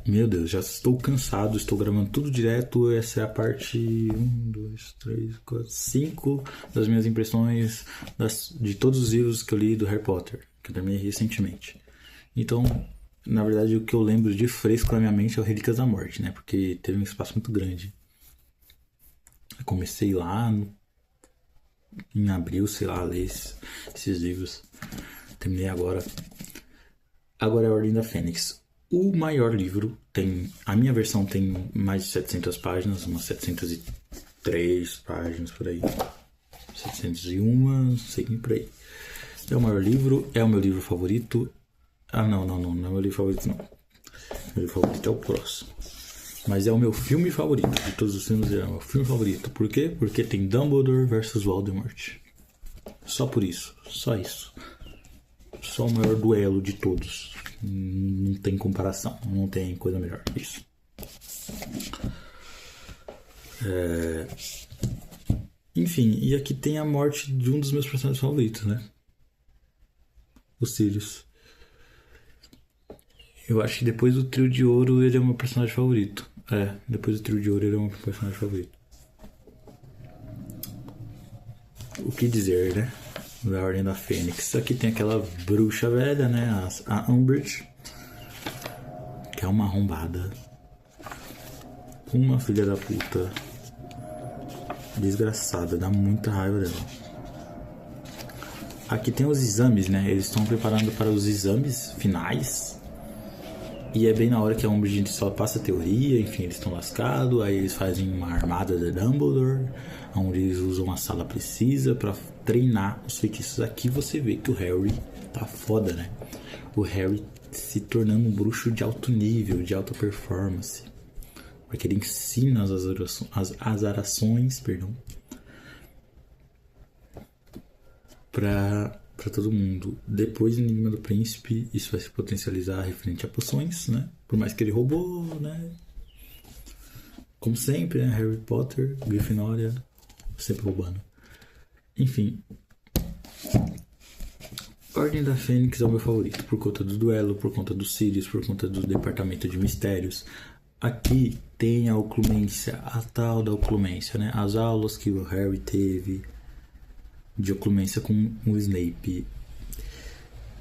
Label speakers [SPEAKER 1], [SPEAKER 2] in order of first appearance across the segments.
[SPEAKER 1] Meu Deus, já estou cansado, estou gravando tudo direto. Essa é a parte 1, 2, 3, 4, 5 das minhas impressões de todos os livros que eu li do Harry Potter, que eu terminei recentemente. Então, na verdade, o que eu lembro de fresco na minha mente é o Relíquias da Morte, né? Porque teve um espaço muito grande. Eu comecei lá em abril, sei lá, a ler esses livros. Terminei agora. Agora é a Ordem da Fênix. O maior livro tem... A minha versão tem mais de 700 páginas, umas 703 páginas por aí. 701, sei por aí. É o maior livro, é o meu livro favorito. Ah, não é meu livro favorito, não. Meu livro favorito é o próximo. Mas é o meu filme favorito. De todos os filmes, é o meu filme favorito. Por quê? Porque tem Dumbledore versus Voldemort. Só por isso. Só isso. Só o maior duelo de todos. Não tem comparação. Não tem coisa melhor que isso. Enfim, e aqui tem a morte de um dos meus personagens favoritos, né? O Sirius. Eu acho que depois do Trio de Ouro ele é o meu personagem favorito. Depois do Trio de Ouro ele é o meu personagem favorito. O que dizer, né? Da Ordem da Fênix. Aqui tem aquela bruxa velha, né? A Umbridge. Que é uma arrombada. Uma filha da puta. Desgraçada. Dá muita raiva dela. Aqui tem os exames, né? Eles estão preparando para os exames finais. E é bem na hora que a Umbridge só passa a teoria. Enfim, eles estão lascados. Aí eles fazem uma armada de Dumbledore, onde eles usam uma sala precisa para treinar os feitiços. Aqui você vê que o Harry tá foda, né? O Harry se tornando um bruxo de alto nível, de alta performance. Porque ele ensina as azarações, para todo mundo. Depois do Enigma do Príncipe, isso vai se potencializar referente a poções, né? Por mais que ele roubou, né? Como sempre, né? Harry Potter, Grifinória, sempre roubando. Enfim. Ordem da Fênix é o meu favorito, por conta do duelo, por conta do Sirius, por conta do departamento de mistérios. Aqui tem a oclumência, a tal da oclumência, né? As aulas que o Harry teve de oclumência com o Snape.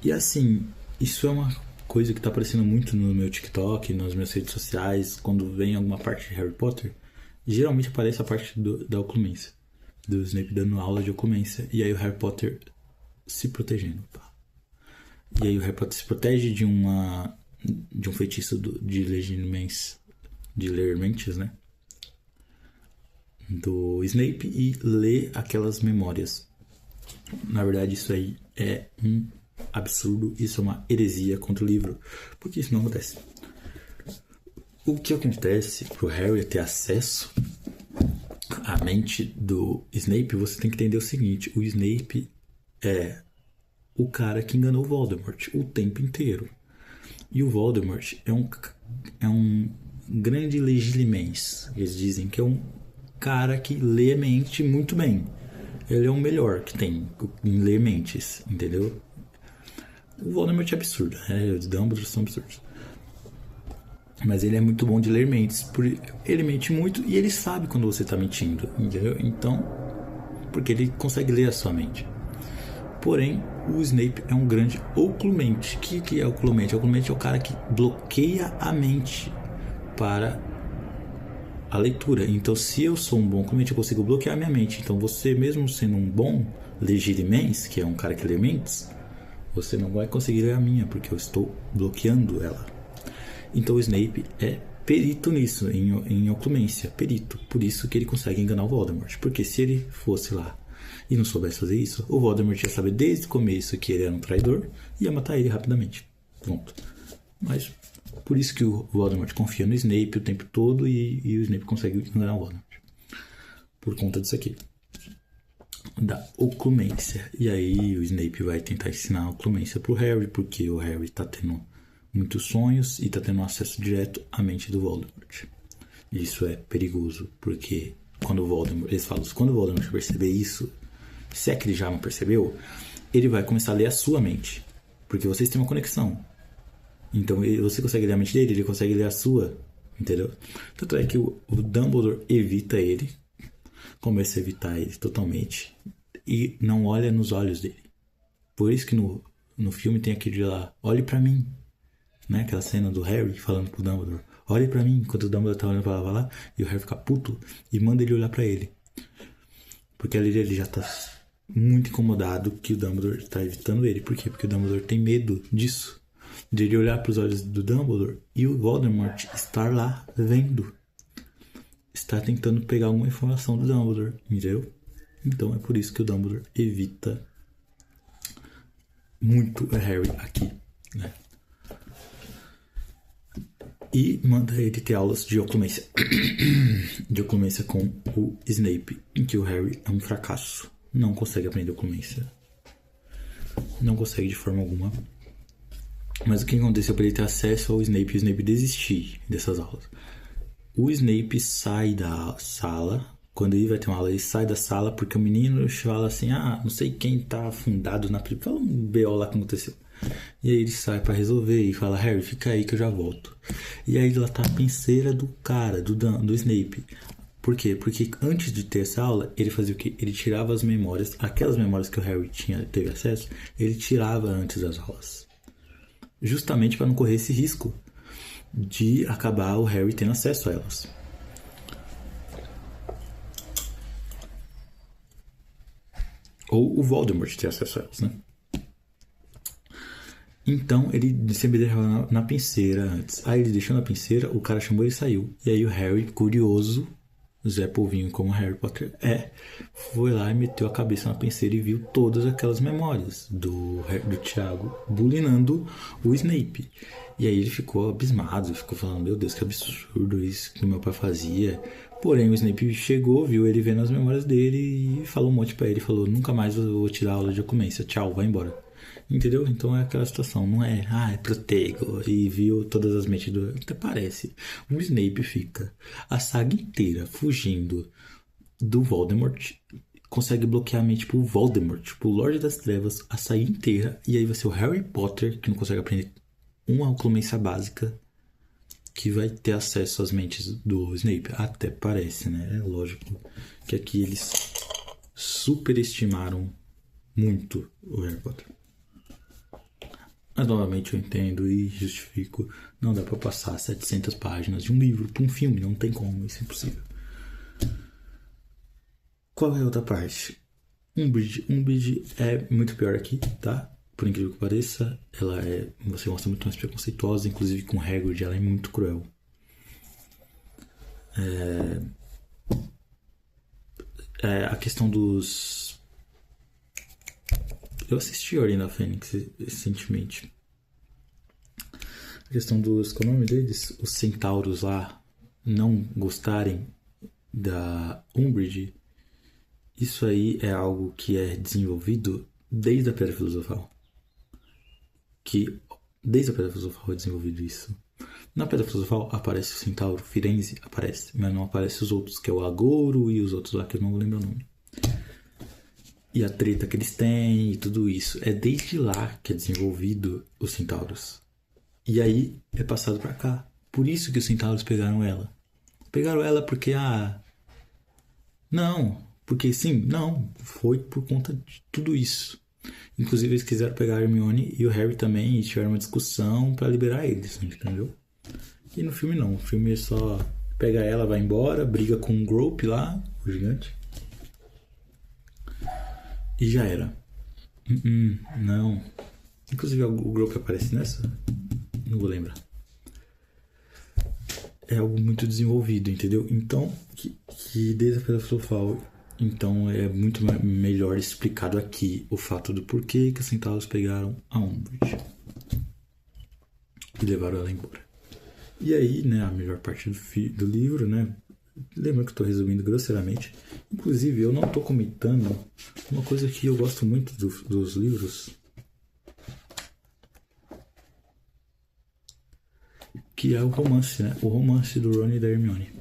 [SPEAKER 1] E assim, isso é uma coisa que tá aparecendo muito no meu TikTok, nas minhas redes sociais. Quando vem alguma parte de Harry Potter, geralmente aparece a parte da oclumência, do Snape dando aula de oclumência. E aí o Harry Potter se protegendo. E aí o Harry Potter se protege de um feitiço de ler mentes, né? Do Snape, e lê aquelas memórias. Na verdade, isso aí é um absurdo. Isso é uma heresia contra o livro, porque isso não acontece. O que acontece pro Harry ter acesso à mente do Snape, você tem que entender o seguinte: o Snape é o cara que enganou o Voldemort o tempo inteiro. E o Voldemort é um grande legilimens. Eles dizem que é um cara que lê mente muito bem. Ele é o melhor que tem em ler mentes, entendeu? O Voldemort é absurdo, né? Os Dumbledore são absurdos. Mas ele é muito bom de ler mentes. Ele mente muito e ele sabe quando você tá mentindo, entendeu? Então, porque ele consegue ler a sua mente. Porém, o Snape é um grande oclumente. O que é oclumente? Oclumente é o cara que bloqueia a mente para a leitura. Então, se eu sou um bom oclumente, eu consigo bloquear a minha mente. Então, você mesmo sendo um bom legilimens, que é um cara que lê mentes, você não vai conseguir ler a minha, porque eu estou bloqueando ela. Então, o Snape é perito nisso, em oclumência, perito. Por isso que ele consegue enganar o Voldemort. Porque se ele fosse lá e não soubesse fazer isso, o Voldemort ia saber desde o começo que ele era um traidor e ia matar ele rapidamente. Pronto. Mas por isso que o Voldemort confia no Snape o tempo todo e o Snape consegue enganar o Voldemort. Por conta disso aqui. Da oclumência. E aí o Snape vai tentar ensinar a oclumência pro Harry, porque o Harry tá tendo muitos sonhos e tá tendo acesso direto à mente do Voldemort. Isso é perigoso, porque quando o Voldemort, eles falam, quando o Voldemort perceber isso, se é que ele já não percebeu, ele vai começar a ler a sua mente, porque vocês têm uma conexão. Então você consegue ler a mente dele, ele consegue ler a sua, entendeu? Tanto é que o Dumbledore evita ele, começa a evitar ele totalmente e não olha nos olhos dele. Por isso que no filme tem aquele lá, olhe pra mim, né? Aquela cena do Harry falando pro Dumbledore, olhe pra mim, enquanto o Dumbledore tá olhando pra lá, e o Harry fica puto e manda ele olhar pra ele. Porque ali ele já tá muito incomodado que o Dumbledore tá evitando ele. Por quê? Porque o Dumbledore tem medo disso. De ele olhar pros olhos do Dumbledore e o Voldemort estar lá vendo. Está tentando pegar alguma informação do Dumbledore, entendeu? Então é por isso que o Dumbledore evita muito o Harry aqui, né? E manda ele ter aulas de oclumência. De oclumência com o Snape, em que o Harry é um fracasso. Não consegue aprender oclumência. Não consegue de forma alguma. Mas o que aconteceu para ele ter acesso ao Snape e o Snape desistir dessas aulas? O Snape sai da sala. Quando ele vai ter uma aula, ele sai da sala porque o menino fala assim, não sei quem tá afundado na prisão. Fala um B.O. lá que aconteceu. E aí ele sai pra resolver e fala, Harry, fica aí que eu já volto. E aí lá tá a penseira do cara, do Snape. Por quê? Porque antes de ter essa aula, ele fazia o quê? Ele tirava as memórias, aquelas memórias que o Harry teve acesso, ele tirava antes das aulas. Justamente para não correr esse risco de acabar o Harry tendo acesso a elas. Ou o Voldemort ter acesso a elas, né? Então ele sempre deixava na penseira antes. Aí ele deixou na penseira, o cara chamou e saiu. E aí o Harry, curioso, Zé Polvinho como Harry Potter foi lá e meteu a cabeça na penseira e viu todas aquelas memórias do Thiago bulinando o Snape. E aí ele ficou abismado, ficou falando, meu Deus, que absurdo isso que meu pai fazia. Porém o Snape chegou, viu ele vendo as memórias dele e falou um monte pra ele, falou, nunca mais eu vou te dar aula de oclumência, tchau, vai embora. Entendeu? Então é aquela situação, não é, protego e viu todas as mentes do... Até parece. O Snape fica a saga inteira fugindo do Voldemort, consegue bloquear a mente pro Voldemort, pro Lorde das Trevas, a saga inteira, e aí vai ser o Harry Potter, que não consegue aprender uma oclumência básica, que vai ter acesso às mentes do Snape. Até parece, né? É lógico que aqui eles superestimaram muito o Harry Potter. Mas novamente eu entendo e justifico. Não dá pra passar 700 páginas de um livro pra um filme. Não tem como, isso é impossível. Qual é a outra parte? Umbridge. Umbridge é muito pior aqui, tá? Por incrível que pareça. Ela é... Você mostra muito mais preconceituosa. Inclusive com Hagrid ela é muito cruel. A questão dos... Eu assisti a Ordem da Fênix recentemente. A questão dos... Qual é o nome deles? Os centauros lá não gostarem da Umbridge. Isso aí é algo que é desenvolvido desde a Pedra Filosofal. Desde a Pedra Filosofal é desenvolvido isso. Na Pedra Filosofal aparece o centauro Firenze, aparece, mas não aparece os outros, que é o Agouro e os outros lá que eu não vou lembrar o nome. E a treta que eles têm e tudo isso. É desde lá que é desenvolvido os centauros. E aí é passado pra cá. Por isso que os centauros pegaram ela. Pegaram ela porque, não. Porque sim, não. Foi por conta de tudo isso. Inclusive eles quiseram pegar a Hermione e o Harry também. E tiveram uma discussão pra liberar eles, entendeu? E no filme não. O filme só pega ela, vai embora, briga com o Grope lá, o gigante. E já era. Não. Inclusive o Grope aparece nessa? Não vou lembrar. É algo muito desenvolvido, entendeu? Então, que desde a Pedra Filosofal, então é muito melhor explicado aqui o fato do porquê que os centauros pegaram a Umbridge e levaram ela embora. E aí, né, a melhor parte do livro, né? Lembra que eu estou resumindo grosseiramente. Inclusive, eu não estou comentando uma coisa que eu gosto muito dos livros, que é o romance, né? O romance do Ron e da Hermione.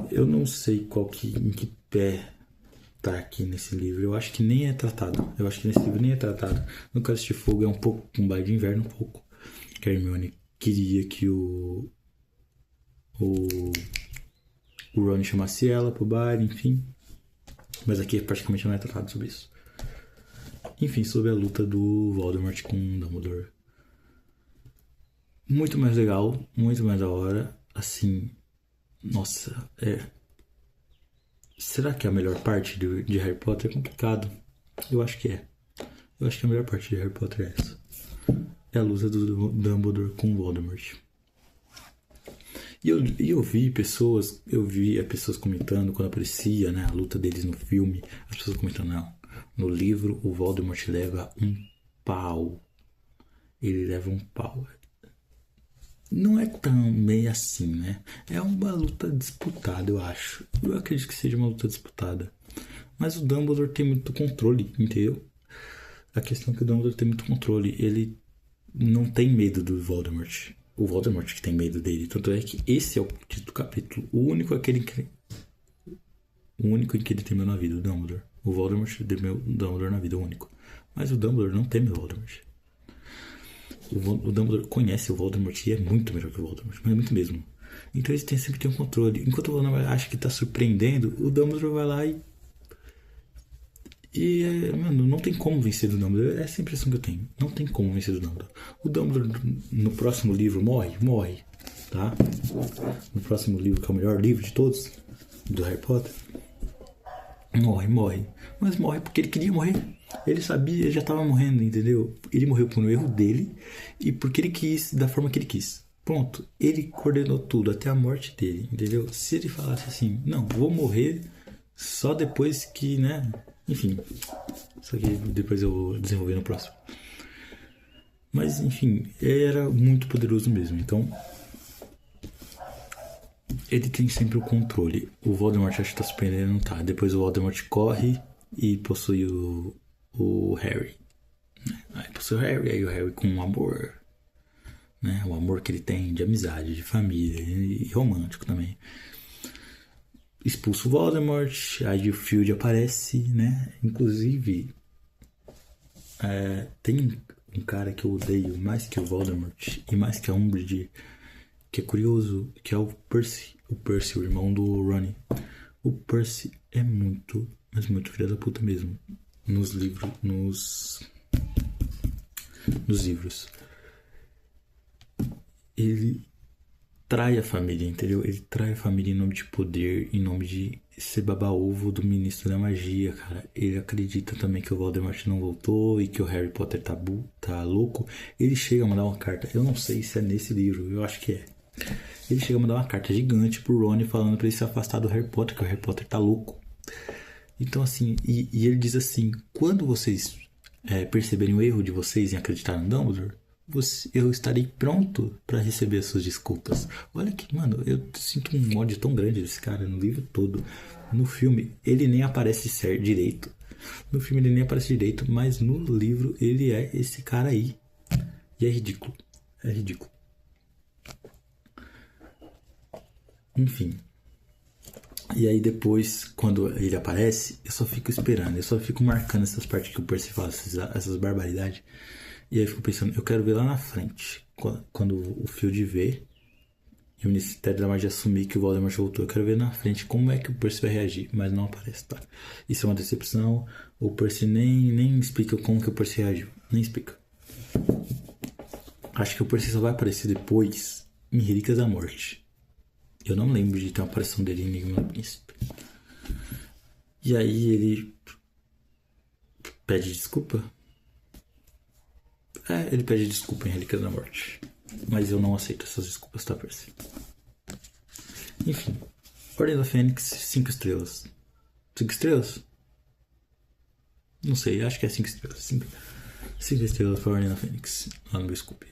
[SPEAKER 1] Eu não sei em que pé tá aqui nesse livro. Eu acho que nem é tratado. Eu acho que nesse livro nem é tratado. No Cálice de Fogo é um pouco, um baile de inverno um pouco. que a Hermione queria que o Ron chamasse ela pro baile, enfim. Mas aqui praticamente não é tratado sobre isso. Enfim, sobre a luta do Voldemort com o Dumbledore. Muito mais legal, muito mais da hora. Assim, nossa, será que é a melhor parte de Harry Potter? É complicado. Eu acho que é. Eu acho que a melhor parte de Harry Potter é essa. É a luta do Dumbledore com o Voldemort. E eu vi pessoas comentando quando aparecia, né, a luta deles no filme. As pessoas comentando, não. No livro, o Voldemort leva um pau. Ele leva um pau. Não é tão meio assim, né? É uma luta disputada, eu acho. Eu acredito que seja uma luta disputada. Mas o Dumbledore tem muito controle, entendeu? A questão é que o Dumbledore tem muito controle. Ele não tem medo do Voldemort. O Voldemort que tem medo dele. Tanto é que esse é o título do capítulo. O único em que ele temeu na vida, o Dumbledore. O Voldemort temeu o Dumbledore na vida, o único. Mas o Dumbledore não teme o Voldemort. O Dumbledore conhece o Voldemort e é muito melhor que o Voldemort, mas é muito mesmo. Então ele sempre tem um controle. Enquanto o Voldemort acha que tá surpreendendo, o Dumbledore vai lá mano, não tem como vencer do Dumbledore. Essa é a impressão que eu tenho. Não tem como vencer do Dumbledore. O Dumbledore no próximo livro morre, tá? No próximo livro, que é o melhor livro de todos, do Harry Potter, morre. Mas morre porque ele queria morrer. Ele sabia, ele já tava morrendo, entendeu? Ele morreu por um erro dele e porque ele quis, da forma que ele quis. Pronto, ele coordenou tudo até a morte dele, entendeu? Se ele falasse assim, não, vou morrer só depois que, né? Enfim, isso aqui depois eu vou desenvolver no próximo. Mas, enfim, ele era muito poderoso mesmo, então ele tem sempre o controle. O Voldemort acha que tá surpreendendo, não tá. Depois o Voldemort corre e possui o Harry. Aí possui o Harry, aí o Harry com um amor, né? O amor que ele tem de amizade, de família e romântico também. Expulsa o Voldemort, aí o Field aparece, né? Inclusive, tem um cara que eu odeio mais que o Voldemort e mais que a Umbridge, que é curioso, que é o Percy. O Percy, o irmão do Ronnie. O Percy é muito, mas muito filho da puta mesmo. Nos livros. Ele trai a família, entendeu? Ele trai a família em nome de poder, em nome de ser baba-ovo do ministro da magia, cara. Ele acredita também que o Voldemort não voltou e que o Harry Potter tá louco. Ele chega a mandar uma carta, eu não sei se é nesse livro, eu acho que é. Ele chega a mandar uma carta gigante pro Ron falando pra ele se afastar do Harry Potter, que o Harry Potter tá louco. Então assim, e ele diz assim, quando vocês perceberem o erro de vocês em acreditar no Dumbledore, eu estarei pronto para receber as suas desculpas. Olha que, mano, eu sinto um ódio tão grande desse cara no livro todo. No filme, ele nem aparece direito. Mas no livro ele é esse cara aí. E é ridículo. Enfim. E aí depois, quando ele aparece, eu só fico esperando. Eu só fico marcando essas partes que o Percy fala, essas barbaridades. E aí eu fico pensando, eu quero ver lá na frente, quando o Field vê e o Ministério da Magia assumir que o Voldemort voltou. Eu quero ver na frente como é que o Percy vai reagir, mas não aparece, tá? Isso é uma decepção. O Percy nem explica como que o Percy reagiu. Nem explica. Acho que o Percy só vai aparecer depois em Relíquias da Morte. Eu não lembro de ter uma aparição dele em Enigma do Príncipe. E aí ele pede desculpa. Ele pede desculpa em Relíquias da Morte. Mas eu não aceito essas desculpas, tá, Percy? Enfim. Ordem da Fênix, 5 estrelas. 5 estrelas? Não sei, acho que é 5 estrelas. 5 estrelas pra Ordem da Fênix. Lá no meu Scoop.